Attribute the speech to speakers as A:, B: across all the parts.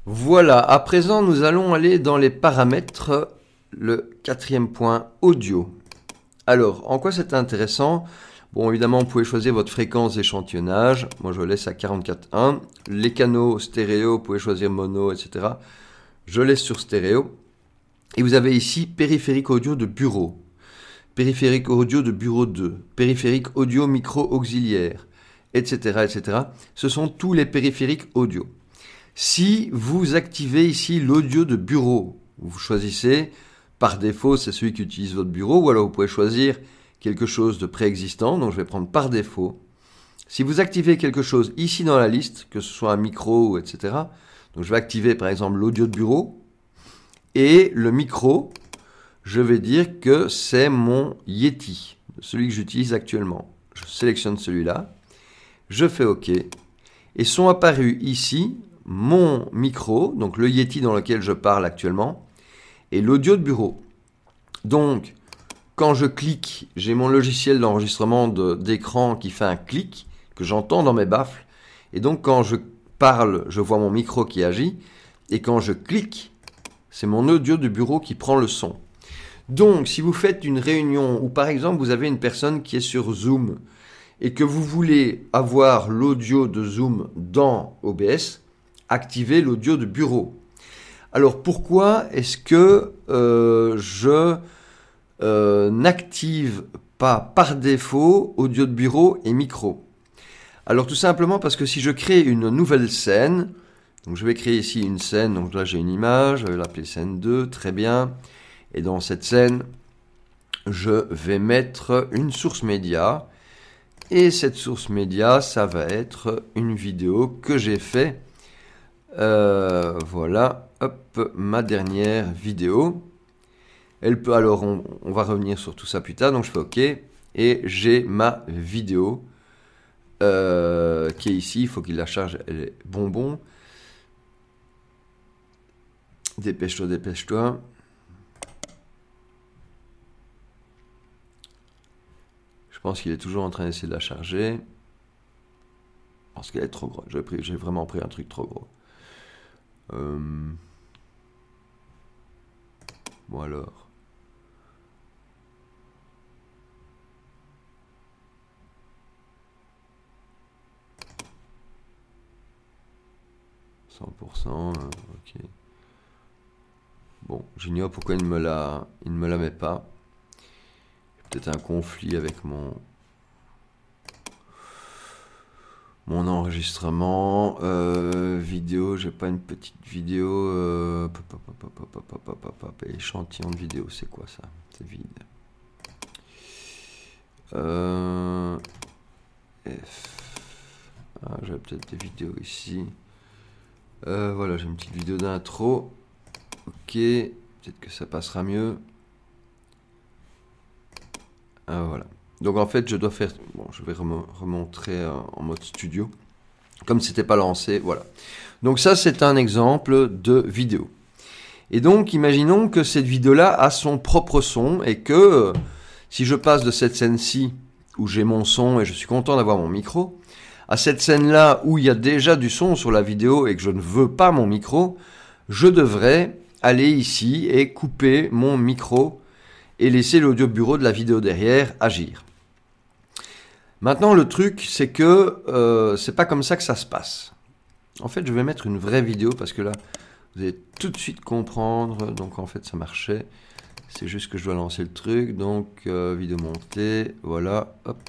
A: Voilà, à présent nous allons aller dans les paramètres, le quatrième point, audio. Alors, en quoi c'est intéressant? Bon, évidemment, vous pouvez choisir votre fréquence d'échantillonnage. Moi, je laisse à 44.1. Les canaux stéréo, vous pouvez choisir mono, etc. Je laisse sur stéréo. Et vous avez ici périphérique audio de bureau, périphérique audio de bureau 2, périphérique audio micro auxiliaire, etc., etc. Ce sont tous les périphériques audio. Si vous activez ici l'audio de bureau, vous choisissez, par défaut, c'est celui qui utilise votre bureau, ou alors vous pouvez choisir quelque chose de préexistant, donc je vais prendre par défaut. Si vous activez quelque chose ici dans la liste, que ce soit un micro, etc., donc je vais activer par exemple l'audio de bureau, et le micro, je vais dire que c'est mon Yeti, celui que j'utilise actuellement. Je sélectionne celui-là, je fais OK, et sont apparus ici mon micro, donc le Yeti dans lequel je parle actuellement, et l'audio de bureau. Donc, quand je clique, j'ai mon logiciel d'enregistrement d'écran qui fait un clic, que j'entends dans mes baffles, et donc quand je parle, je vois mon micro qui agit, et quand je clique, c'est mon audio de bureau qui prend le son. Donc, si vous faites une réunion, ou par exemple vous avez une personne qui est sur Zoom, et que vous voulez avoir l'audio de Zoom dans OBS, activez l'audio de bureau. Alors pourquoi est-ce que je n'active pas par défaut audio de bureau et micro? Alors tout simplement parce que si je crée une nouvelle scène, donc je vais créer ici une scène, donc là j'ai une image, je vais l'appeler scène 2, très bien, et dans cette scène, je vais mettre une source média, et cette source média, ça va être une vidéo que j'ai fait. Voilà, hop, ma dernière vidéo. Elle peut, alors on va revenir sur tout ça plus tard, donc je fais OK, et j'ai ma vidéo qui est ici, il faut qu'il la charge, elle est bonbon. Dépêche-toi, dépêche-toi. Je pense qu'il est toujours en train d'essayer de la charger. Parce qu'elle est trop grosse. J'ai vraiment pris un truc trop gros. Bon alors. « 100%, ok. Bon, j'ignore pourquoi il ne me la met pas. Peut-être un conflit avec mon enregistrement. Vidéo, j'ai pas une petite vidéo. Échantillon de vidéo, c'est quoi ça? C'est vide. F. Ah, j'avais peut-être des vidéos ici. Voilà, j'ai une petite vidéo d'intro. Ok, peut-être que ça passera mieux. Voilà. Donc en fait, je dois faire... Bon, je vais remontrer en mode studio. Comme c'était pas lancé, voilà. Donc ça, c'est un exemple de vidéo. Et donc, imaginons que cette vidéo-là a son propre son et que si je passe de cette scène-ci où j'ai mon son et je suis content d'avoir mon micro, à cette scène-là où il y a déjà du son sur la vidéo et que je ne veux pas mon micro, je devrais aller ici et couper mon micro et laisser l'audio bureau de la vidéo derrière agir. Maintenant, le truc, c'est que c'est pas comme ça que ça se passe. En fait, je vais mettre une vraie vidéo parce que là, vous allez tout de suite comprendre. Donc, en fait, ça marchait. C'est juste que je dois lancer le truc. Donc, vidéo montée. Voilà. Hop.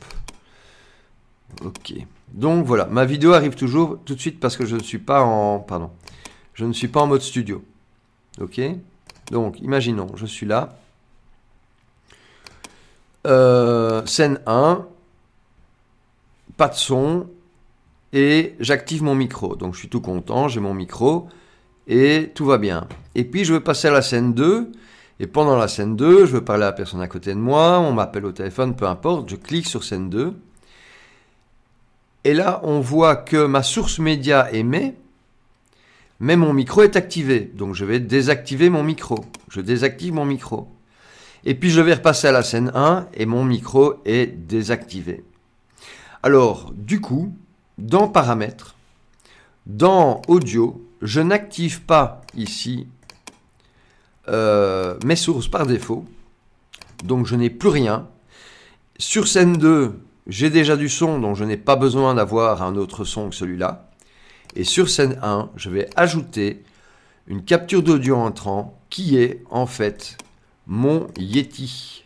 A: OK. Donc, voilà. Ma vidéo arrive toujours tout de suite parce que je ne suis pas en... Pardon. Je ne suis pas en mode studio. OK. Donc, imaginons, je suis là. Scène 1. Pas de son. Et j'active mon micro. Donc, je suis tout content. J'ai mon micro. Et tout va bien. Et puis, je veux passer à la scène 2. Et pendant la scène 2, je veux parler à la personne à côté de moi. On m'appelle au téléphone, peu importe. Je clique sur scène 2. Et là, on voit que ma source média émet, mais mon micro est activé. Donc, je vais désactiver mon micro. Je désactive mon micro. Et puis, je vais repasser à la scène 1 et mon micro est désactivé. Alors, du coup, dans Paramètres, Dans audio, je n'active pas ici mes sources par défaut. Donc je n'ai plus rien. Sur scène 2, j'ai déjà du son, donc je n'ai pas besoin d'avoir un autre son que celui-là. Et sur scène 1, je vais ajouter une capture d'audio entrant qui est en fait mon Yeti.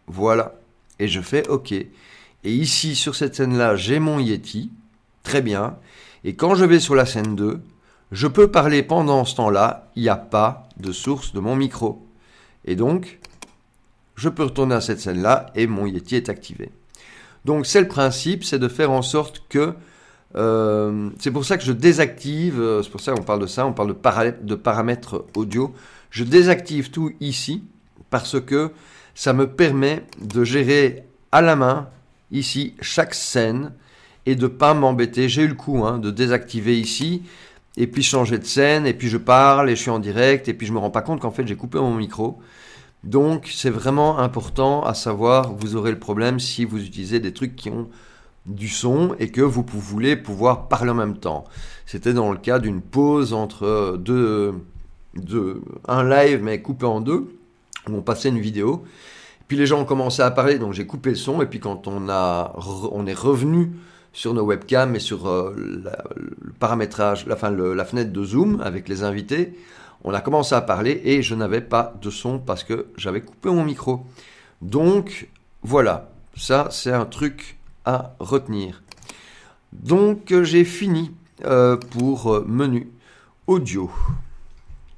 A: Voilà. Et je fais OK. Et ici, sur cette scène-là, j'ai mon Yeti. Très bien. Et quand je vais sur la scène 2, je peux parler pendant ce temps-là. Il n'y a pas de source de mon micro. Et donc, je peux retourner à cette scène-là et mon Yeti est activé. Donc, c'est le principe, c'est de faire en sorte que... c'est pour ça que je désactive, c'est pour ça qu'on parle de ça, on parle de paramètres audio. Je désactive tout ici parce que ça me permet de gérer à la main, ici, chaque scène et de ne pas m'embêter. J'ai eu le coup de désactiver ici et puis changer de scène et puis je parle et je suis en direct et puis je me rends pas compte qu'en fait j'ai coupé mon micro. Donc c'est vraiment important à savoir, vous aurez le problème si vous utilisez des trucs qui ont du son et que vous voulez pouvoir parler en même temps. C'était dans le cas d'une pause entre un live mais coupé en deux, où on passait une vidéo. Puis les gens ont commencé à parler, donc j'ai coupé le son. Et puis quand on est revenu sur nos webcams et sur le paramétrage, la fenêtre de Zoom avec les invités, on a commencé à parler et je n'avais pas de son parce que j'avais coupé mon micro. Donc voilà, ça c'est un truc à retenir. Donc j'ai fini pour menu audio.